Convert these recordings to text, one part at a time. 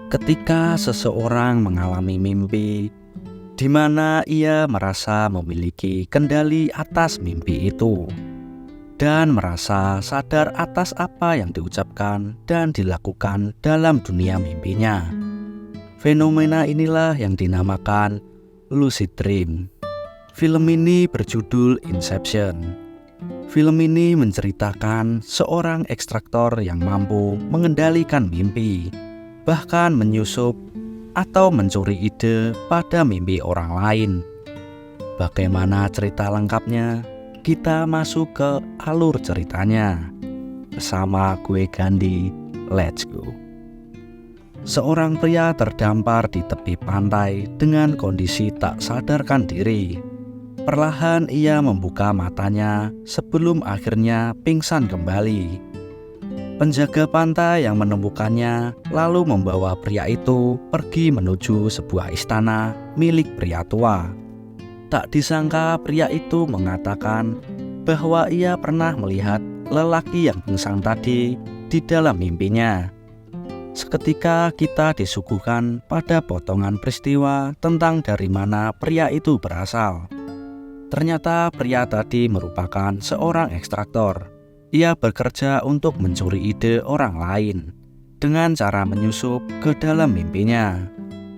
Ketika seseorang mengalami mimpi di mana ia merasa memiliki kendali atas mimpi itu dan merasa sadar atas apa yang diucapkan dan dilakukan dalam dunia mimpinya. Fenomena inilah yang dinamakan lucid dream. Film ini berjudul Inception. Film ini menceritakan seorang ekstraktor yang mampu mengendalikan mimpi, bahkan menyusup atau mencuri ide pada mimpi orang lain. Bagaimana cerita lengkapnya? Kita masuk ke alur ceritanya. Bersama gue Gandhi, let's go. Seorang pria terdampar di tepi pantai dengan kondisi tak sadarkan diri. Perlahan ia membuka matanya sebelum akhirnya pingsan kembali. Penjaga pantai yang menemukannya lalu membawa pria itu pergi menuju sebuah istana milik pria tua. Tak disangka pria itu mengatakan bahwa ia pernah melihat lelaki yang pingsan tadi di dalam mimpinya. Seketika kita disuguhkan pada potongan peristiwa tentang dari mana pria itu berasal. Ternyata pria tadi merupakan seorang ekstraktor. Ia bekerja untuk mencuri ide orang lain dengan cara menyusup ke dalam mimpinya.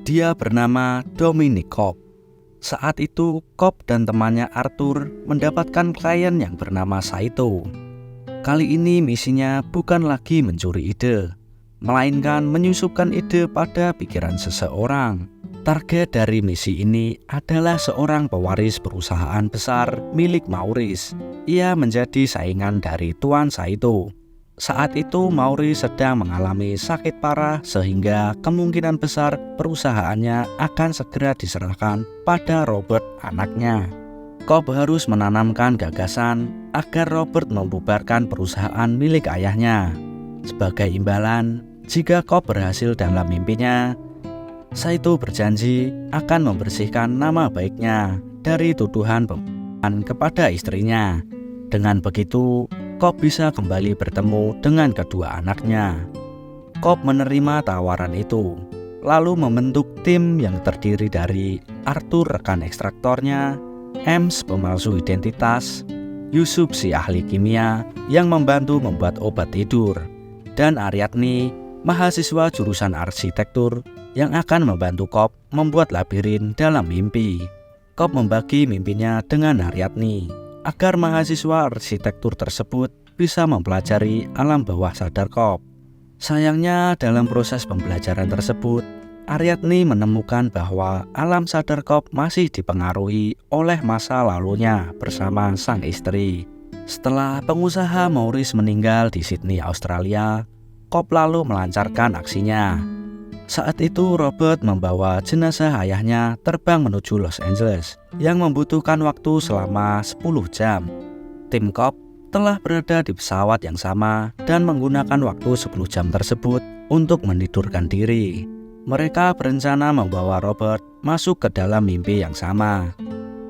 Dia bernama Dominic Cobb. Saat itu Cobb dan temannya Arthur mendapatkan klien yang bernama Saito. Kali ini misinya bukan lagi mencuri ide, melainkan menyusupkan ide pada pikiran seseorang. Target dari misi ini adalah seorang pewaris perusahaan besar milik Maurice. Ia menjadi saingan dari Tuan Saito. Saat itu Maurice sedang mengalami sakit parah sehingga kemungkinan besar perusahaannya akan segera diserahkan pada Robert anaknya. Cobb harus menanamkan gagasan agar Robert membubarkan perusahaan milik ayahnya. Sebagai imbalan, jika Cobb berhasil dalam mimpinya, Saito berjanji akan membersihkan nama baiknya dari tuduhan pembunuhan kepada istrinya. Dengan begitu, Cobb bisa kembali bertemu dengan kedua anaknya. Cobb menerima tawaran itu, lalu membentuk tim yang terdiri dari Arthur rekan ekstraktornya, Ems pemalsu identitas, Yusuf si ahli kimia yang membantu membuat obat tidur, dan Aryadni mahasiswa jurusan arsitektur yang akan membantu Cobb membuat labirin dalam mimpi. Cobb membagi mimpinya dengan Aryadni agar mahasiswa arsitektur tersebut bisa mempelajari alam bawah sadar Cobb. Sayangnya dalam proses pembelajaran tersebut, Aryadni menemukan bahwa alam sadar Cobb masih dipengaruhi oleh masa lalunya bersama sang istri. Setelah pengusaha Maurice meninggal di Sydney, Australia, Cobb lalu melancarkan aksinya. Saat itu Robert membawa jenazah ayahnya terbang menuju Los Angeles yang membutuhkan waktu selama 10 jam. Tim Cobb telah berada di pesawat yang sama dan menggunakan waktu 10 jam tersebut untuk menidurkan diri. Mereka berencana membawa Robert masuk ke dalam mimpi yang sama.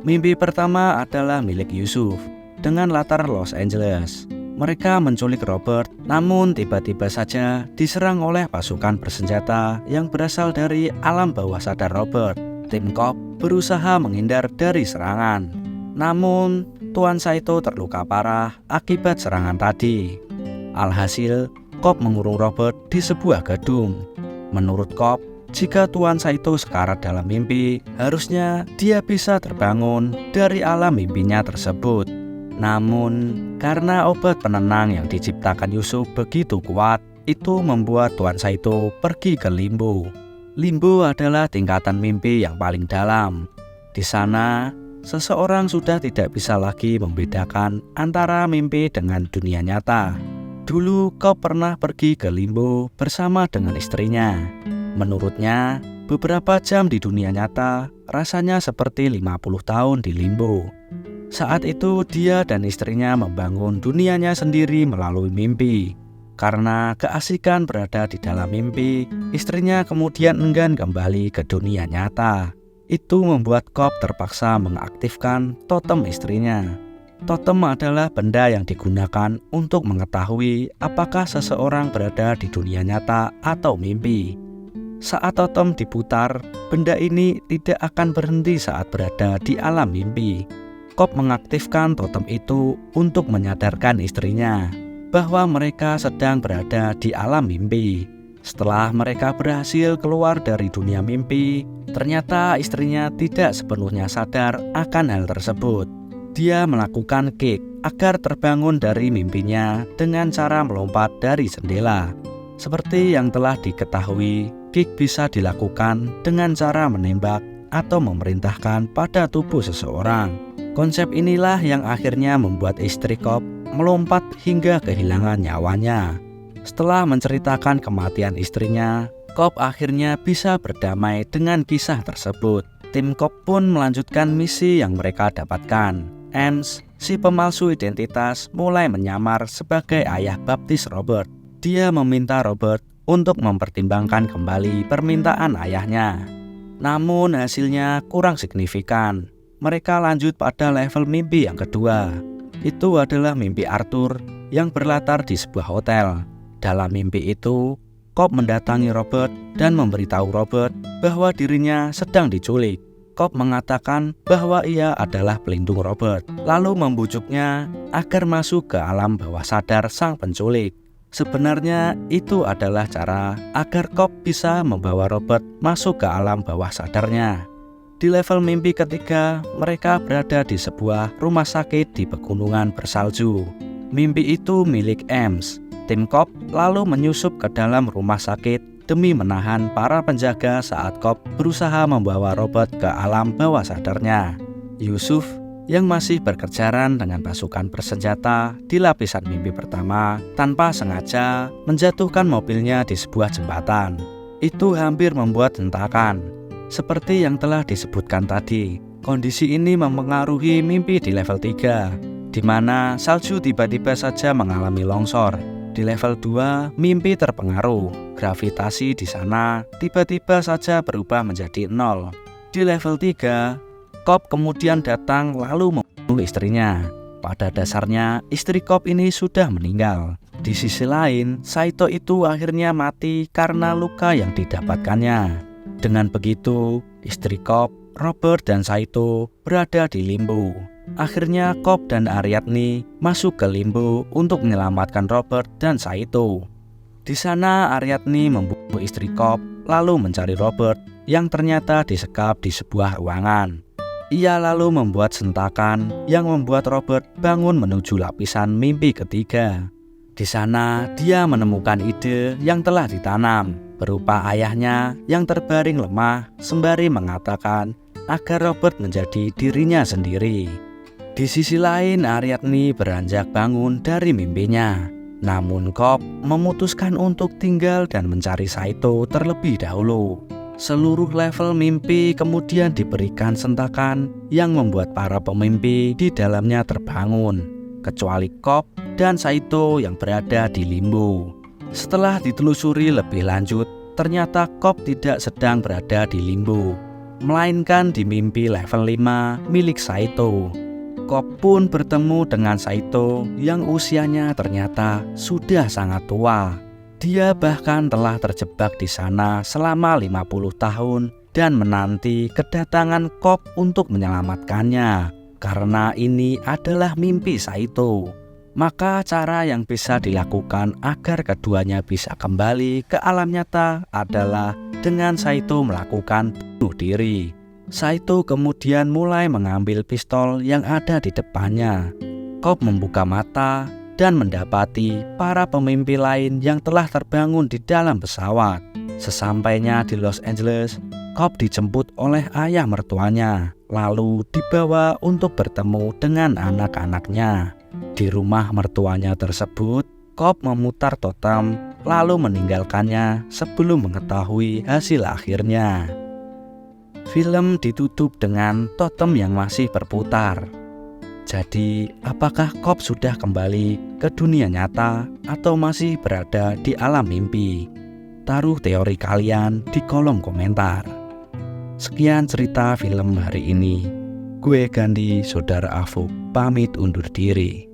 Mimpi pertama adalah milik Yusuf dengan latar Los Angeles. Mereka menculik Robert, namun tiba-tiba saja diserang oleh pasukan bersenjata yang berasal dari alam bawah sadar Robert. Tim Cobb berusaha menghindar dari serangan, namun Tuan Saito terluka parah akibat serangan tadi. Alhasil, Cobb mengurung Robert di sebuah gedung. Menurut Cobb, jika Tuan Saito sekarat dalam mimpi, harusnya dia bisa terbangun dari alam mimpinya tersebut. Namun, karena obat penenang yang diciptakan Yusuf begitu kuat, itu membuat Tuan Saito pergi ke limbo. Limbo adalah tingkatan mimpi yang paling dalam. Di sana, seseorang sudah tidak bisa lagi membedakan antara mimpi dengan dunia nyata. Dulu Cobb pernah pergi ke limbo bersama dengan istrinya. Menurutnya, beberapa jam di dunia nyata rasanya seperti 50 tahun di limbo. Saat itu dia dan istrinya membangun dunianya sendiri melalui mimpi. Karena keasikan berada di dalam mimpi, istrinya kemudian enggan kembali ke dunia nyata. Itu membuat Cobb terpaksa mengaktifkan totem istrinya. Totem adalah benda yang digunakan untuk mengetahui apakah seseorang berada di dunia nyata atau mimpi. Saat totem diputar, benda ini tidak akan berhenti saat berada di alam mimpi. Cobb mengaktifkan totem itu untuk menyadarkan istrinya bahwa mereka sedang berada di alam mimpi. Setelah mereka berhasil keluar dari dunia mimpi, ternyata istrinya tidak sepenuhnya sadar akan hal tersebut. Dia melakukan kick agar terbangun dari mimpinya dengan cara melompat dari jendela. Seperti yang telah diketahui, kick bisa dilakukan dengan cara menembak atau memerintahkan pada tubuh seseorang. Konsep inilah yang akhirnya membuat istri Cobb melompat hingga kehilangan nyawanya. Setelah menceritakan kematian istrinya, Cobb akhirnya bisa berdamai dengan kisah tersebut. Tim Cobb pun melanjutkan misi yang mereka dapatkan. Ames, si pemalsu identitas, mulai menyamar sebagai ayah baptis Robert. Dia meminta Robert untuk mempertimbangkan kembali permintaan ayahnya. Namun hasilnya kurang signifikan. Mereka lanjut pada level mimpi yang kedua. Itu adalah mimpi Arthur yang berlatar di sebuah hotel. Dalam mimpi itu, Cobb mendatangi Robert dan memberitahu Robert bahwa dirinya sedang diculik. Cobb mengatakan bahwa ia adalah pelindung Robert, lalu membujuknya agar masuk ke alam bawah sadar sang penculik. Sebenarnya itu adalah cara agar Cobb bisa membawa Robert masuk ke alam bawah sadarnya. Di level mimpi ketiga, mereka berada di sebuah rumah sakit di pegunungan bersalju. Mimpi itu milik Ames. Tim Cobb lalu menyusup ke dalam rumah sakit demi menahan para penjaga saat Cobb berusaha membawa Robert ke alam bawah sadarnya. Yusuf yang masih berkejaran dengan pasukan bersenjata di lapisan mimpi pertama tanpa sengaja menjatuhkan mobilnya di sebuah jembatan. Itu hampir membuat hentakan. Seperti yang telah disebutkan tadi, kondisi ini mempengaruhi mimpi di level 3, di mana salju tiba-tiba saja mengalami longsor. Di level 2, mimpi terpengaruh. Gravitasi di sana tiba-tiba saja berubah menjadi 0. Di level 3, Cobb kemudian datang lalu membunuh istrinya. Pada dasarnya, istri Cobb ini sudah meninggal. Di sisi lain, Saito itu akhirnya mati karena luka yang didapatkannya. Dengan begitu, istri Cobb, Robert, dan Saito berada di limbo. Akhirnya Cobb dan Ariadne masuk ke limbo untuk menyelamatkan Robert dan Saito. Di sana Ariadne membunuh istri Cobb lalu mencari Robert yang ternyata disekap di sebuah ruangan. Ia lalu membuat sentakan yang membuat Robert bangun menuju lapisan mimpi ketiga. Di sana dia menemukan ide yang telah ditanam berupa ayahnya yang terbaring lemah sembari mengatakan agar Robert menjadi dirinya sendiri. Di sisi lain, Ariadne beranjak bangun dari mimpinya. Namun Cobb memutuskan untuk tinggal dan mencari Saito terlebih dahulu. Seluruh level mimpi kemudian diberikan sentakan yang membuat para pemimpi di dalamnya terbangun, kecuali Cobb dan Saito yang berada di limbo. Setelah ditelusuri lebih lanjut, ternyata Cobb tidak sedang berada di limbo, melainkan di mimpi level 5 milik Saito. Cobb pun bertemu dengan Saito yang usianya ternyata sudah sangat tua. Dia bahkan telah terjebak di sana selama 50 tahun dan menanti kedatangan Cobb untuk menyelamatkannya. Karena ini adalah mimpi Saito, maka cara yang bisa dilakukan agar keduanya bisa kembali ke alam nyata adalah dengan Saito melakukan bunuh diri. Saito kemudian mulai mengambil pistol yang ada di depannya. Cobb membuka mata dan mendapati para pemimpi lain yang telah terbangun di dalam pesawat. Sesampainya di Los Angeles, Cobb dijemput oleh ayah mertuanya, lalu dibawa untuk bertemu dengan anak-anaknya. Di rumah mertuanya tersebut, Cobb memutar totem lalu meninggalkannya sebelum mengetahui hasil akhirnya. Film ditutup dengan totem yang masih berputar. Jadi, apakah Cobb sudah kembali ke dunia nyata atau masih berada di alam mimpi? Taruh teori kalian di kolom komentar. Sekian cerita film hari ini. Gue Gandhi, Saudara Afuk, pamit undur diri.